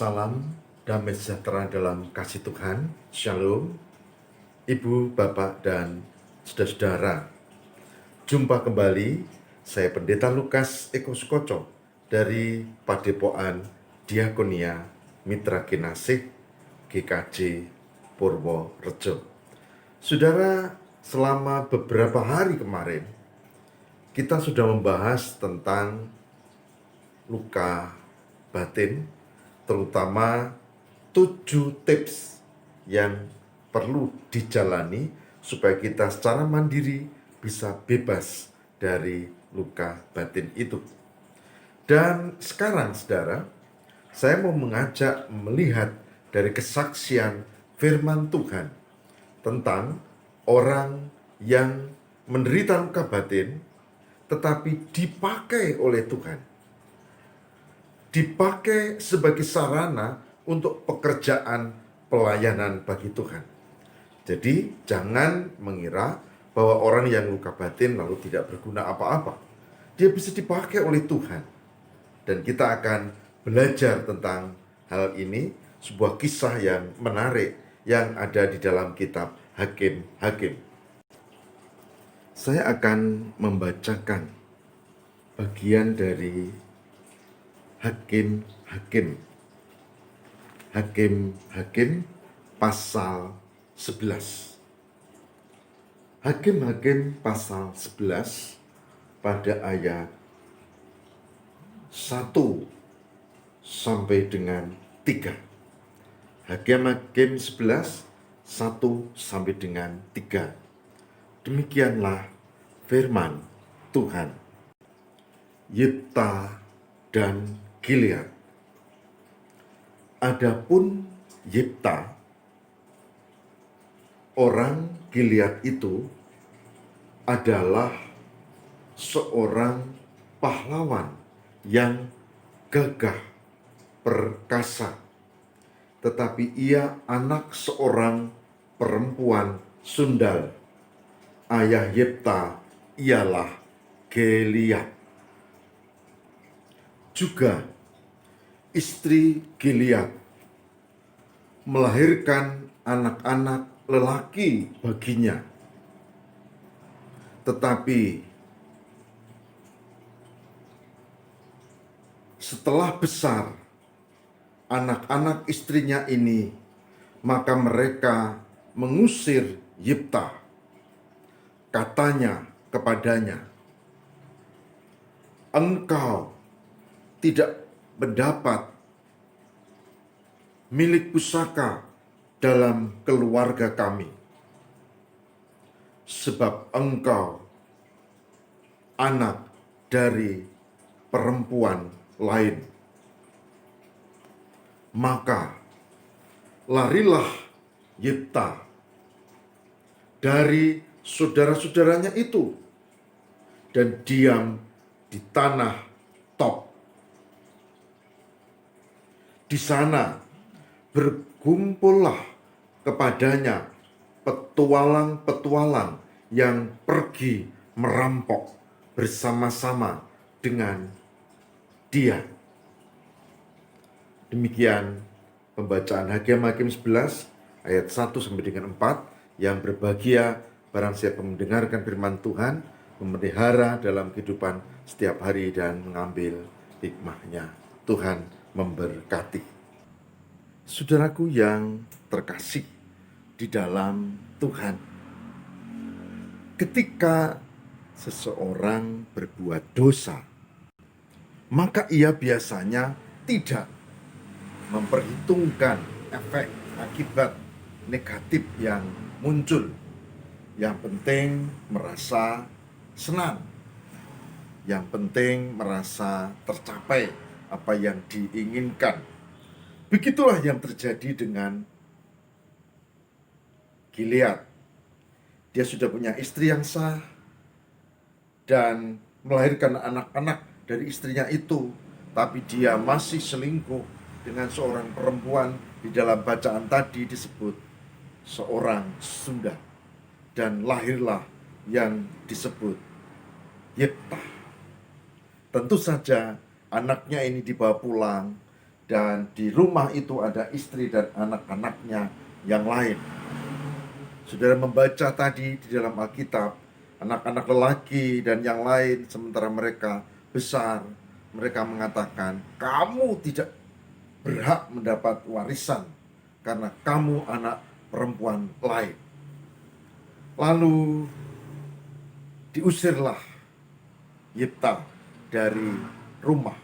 Salam damai sejahtera dalam kasih Tuhan. Shalom, Ibu, Bapak, dan saudara-saudara. Jumpa kembali, saya Pendeta Lukas Eko Sukoco dari Padepokan Diakonia Mitra Kinasih GKJ Purworejo. Saudara, selama beberapa hari kemarin, kita sudah membahas tentang luka batin, terutama 7 tips yang perlu dijalani supaya kita secara mandiri bisa bebas dari luka batin itu. Dan sekarang saudara, saya mau mengajak melihat dari kesaksian firman Tuhan tentang orang yang menderita luka batin tetapi dipakai oleh Tuhan, dipakai sebagai sarana untuk pekerjaan pelayanan bagi Tuhan. Jadi jangan mengira bahwa orang yang luka batin lalu tidak berguna apa-apa. Dia bisa dipakai oleh Tuhan. Dan kita akan belajar tentang hal ini, sebuah kisah yang menarik yang ada di dalam kitab Hakim-Hakim. Saya akan membacakan bagian dari Hakim-Hakim. Hakim-Hakim pasal 11. Hakim-Hakim pasal 11 pada ayat 1 sampai dengan 3. Hakim-Hakim 11 1 sampai dengan 3. Demikianlah firman Tuhan. Yifta dan Gilead. Adapun Yifta, orang Gilead itu adalah seorang pahlawan yang gagah perkasa, tetapi ia anak seorang perempuan sundal. Ayah Yifta ialah Gilead. Juga istri Gilead melahirkan anak-anak lelaki baginya. Tetapi setelah besar anak-anak istrinya ini, maka mereka mengusir Yifta. Katanya kepadanya, "Engkau tidak mendapat milik pusaka dalam keluarga kami, sebab engkau anak dari perempuan lain." Maka larilah Yifta dari saudara-saudaranya itu dan diam di tanah Tob. Di sana berkumpullah kepadanya petualang-petualang yang pergi merampok bersama-sama dengan dia. Demikian pembacaan Hakim-Hakim 11 ayat 1 sampai dengan 4, yang berbahagia barang siapa mendengarkan firman Tuhan, memelihara dalam kehidupan setiap hari dan mengambil hikmahnya. Tuhan memberkati. Saudaraku yang terkasih di dalam Tuhan, ketika seseorang berbuat dosa, maka ia biasanya tidak memperhitungkan efek akibat negatif yang muncul. Yang penting merasa senang, yang penting merasa tercapai apa yang diinginkan. Begitulah yang terjadi dengan Gilead. Dia sudah punya istri yang sah dan melahirkan anak-anak dari istrinya itu, tapi dia masih selingkuh dengan seorang perempuan. Di dalam bacaan tadi disebut seorang sundal, dan lahirlah yang disebut Yifta. Tentu saja anaknya ini dibawa pulang dan di rumah itu ada istri dan anak-anaknya yang lain. Saudara membaca tadi di dalam Alkitab, anak-anak lelaki dan yang lain, sementara mereka besar, mereka mengatakan, kamu tidak berhak mendapat warisan karena kamu anak perempuan lain. Lalu diusirlah Yifta dari rumah.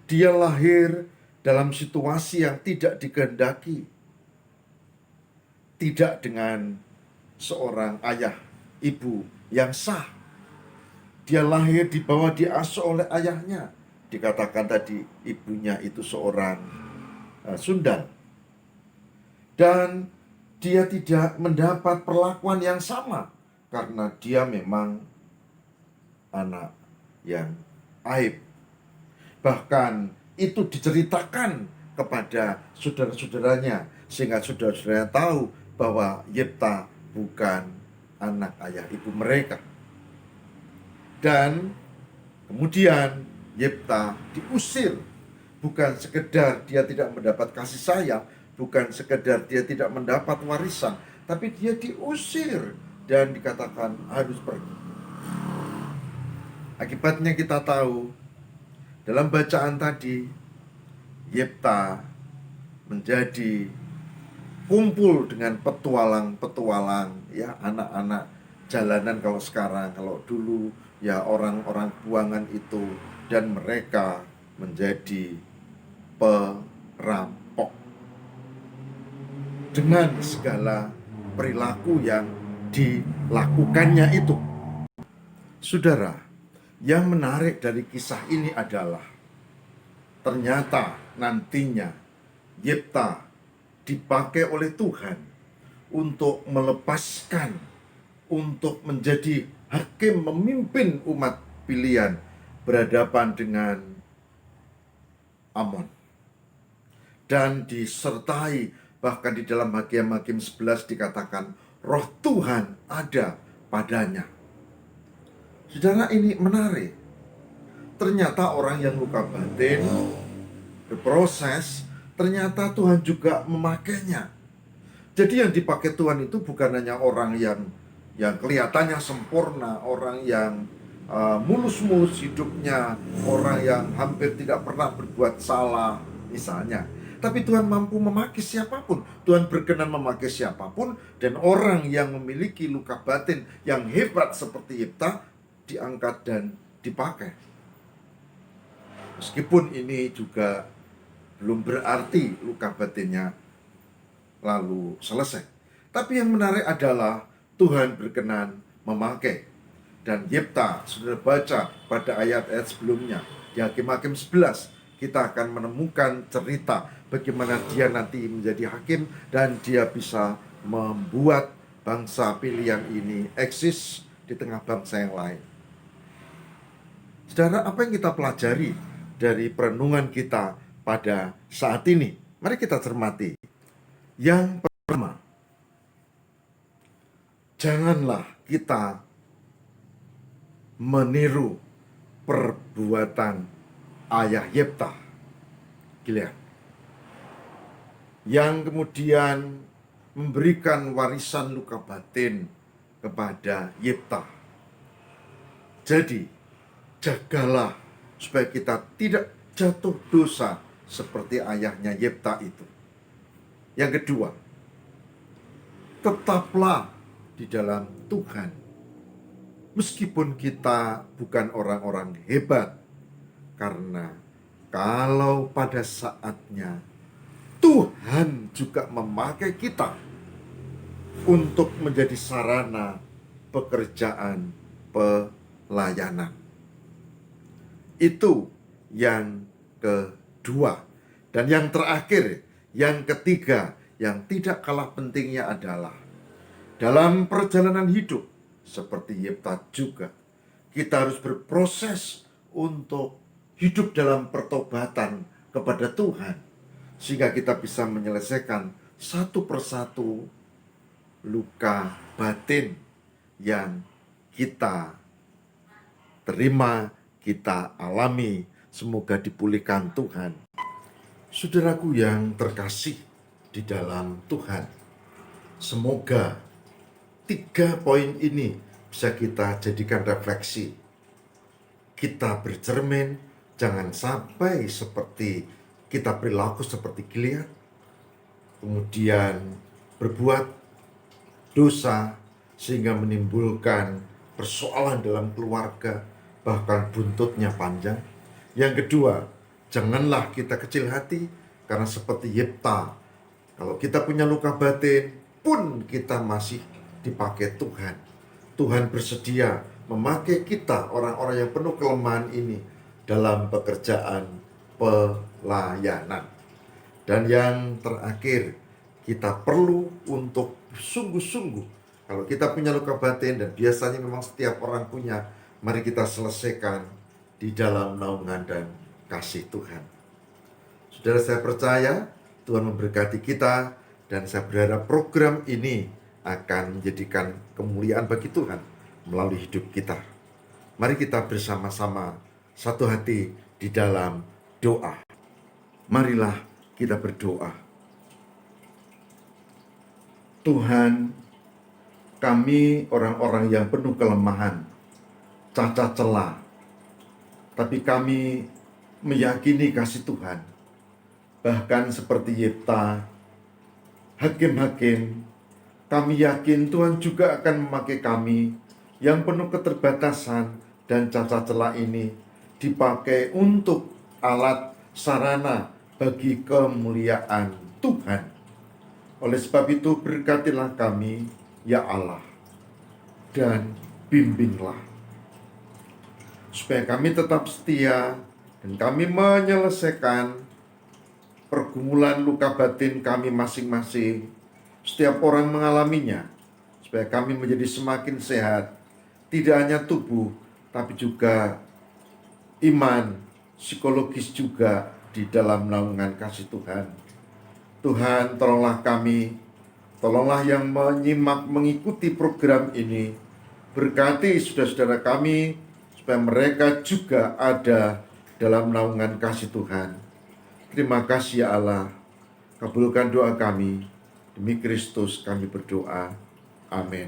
Dia lahir dalam situasi yang tidak dikehendaki, tidak dengan seorang ayah ibu yang sah. Dia lahir di bawah diasuh oleh ayahnya. Dikatakan tadi ibunya itu seorang sundal. Dan dia tidak mendapat perlakuan yang sama karena dia memang anak yang aib. Bahkan itu diceritakan kepada saudara-saudaranya sehingga saudara-saudaranya tahu bahwa Yifta bukan anak ayah ibu mereka. Dan kemudian Yifta diusir, bukan sekedar dia tidak mendapat kasih sayang, bukan sekedar dia tidak mendapat warisan, tapi dia diusir dan dikatakan harus pergi. Akibatnya kita tahu dalam bacaan tadi, Yifta menjadi kumpul dengan petualang-petualang, ya, anak-anak jalanan kalau sekarang, kalau dulu ya orang-orang buangan itu, dan mereka menjadi perampok dengan segala perilaku yang dilakukannya itu. Saudara, yang menarik dari kisah ini adalah ternyata nantinya Yifta dipakai oleh Tuhan untuk melepaskan, untuk menjadi hakim memimpin umat pilihan berhadapan dengan Amon. Dan disertai, bahkan di dalam Hakim-Hakim 11 dikatakan roh Tuhan ada padanya. Saudara, ini menarik. Ternyata orang yang luka batin berproses, ternyata Tuhan juga memakainya. Jadi yang dipakai Tuhan itu bukan hanya orang yang kelihatannya sempurna, orang yang mulus-mulus hidupnya, orang yang hampir tidak pernah berbuat salah misalnya. Tapi Tuhan mampu memakai siapapun. Tuhan berkenan memakai siapapun. Dan orang yang memiliki luka batin yang hebat seperti Yifta diangkat dan dipakai. Meskipun ini juga belum berarti luka batinnya lalu selesai. Tapi yang menarik adalah Tuhan berkenan memakai. Dan Yifta, sudah baca pada ayat-ayat sebelumnya di Hakim-Hakim 11, kita akan menemukan cerita bagaimana dia nanti menjadi hakim dan dia bisa membuat bangsa pilihan ini eksis di tengah bangsa yang lain. Saudara, apa yang kita pelajari dari perenungan kita pada saat ini? Mari kita cermati. Yang pertama, janganlah kita meniru perbuatan ayah Yifta, Gilead, yang kemudian memberikan warisan luka batin kepada Yifta. Jadi, jagalah supaya kita tidak jatuh dosa seperti ayahnya Yifta itu. Yang kedua, tetaplah di dalam Tuhan. Meskipun kita bukan orang-orang hebat, karena kalau pada saatnya Tuhan juga memakai kita untuk menjadi sarana pekerjaan pelayanan. Itu yang kedua. Dan yang terakhir, yang ketiga, yang tidak kalah pentingnya adalah dalam perjalanan hidup seperti Yifta juga, kita harus berproses untuk hidup dalam pertobatan kepada Tuhan, sehingga kita bisa menyelesaikan satu persatu luka batin yang kita terima, kita alami. Semoga dipulihkan Tuhan Saudaraku yang terkasih di dalam Tuhan, semoga 3 poin ini bisa kita jadikan refleksi. Kita bercermin, jangan sampai seperti kita perilaku seperti Gilead, kemudian berbuat dosa sehingga menimbulkan persoalan dalam keluarga, bahkan buntutnya panjang. Yang kedua, janganlah kita kecil hati, karena seperti Yefta, kalau kita punya luka batin pun kita masih dipakai Tuhan. Tuhan bersedia memakai kita, orang-orang yang penuh kelemahan ini, dalam pekerjaan pelayanan. Dan yang terakhir, kita perlu untuk sungguh-sungguh, kalau kita punya luka batin, dan biasanya memang setiap orang punya, mari kita selesaikan di dalam naungan dan kasih Tuhan. Saudara, saya percaya Tuhan memberkati kita, dan saya berharap program ini akan menjadikan kemuliaan bagi Tuhan melalui hidup kita. Mari kita bersama-sama satu hati di dalam doa. Marilah kita berdoa. Tuhan, kami orang-orang yang penuh kelemahan, cacat celah, tapi kami meyakini kasih Tuhan. Bahkan seperti Yefta, hakim-hakim, kami yakin Tuhan juga akan memakai kami yang penuh keterbatasan dan cacat celah ini, dipakai untuk alat sarana bagi kemuliaan Tuhan. Oleh sebab itu, berkatilah kami, ya Allah, dan bimbinglah, supaya kami tetap setia dan kami menyelesaikan pergumulan luka batin kami masing-masing. Setiap orang mengalaminya, supaya kami menjadi semakin sehat, tidak hanya tubuh, tapi juga iman, psikologis juga di dalam naungan kasih Tuhan. Tuhan, tolonglah kami, tolonglah yang menyimak, mengikuti program ini. Berkati saudara-saudara kami, supaya mereka juga ada dalam naungan kasih Tuhan. Terima kasih ya Allah, kabulkan doa kami. Demi Kristus kami berdoa. Amin.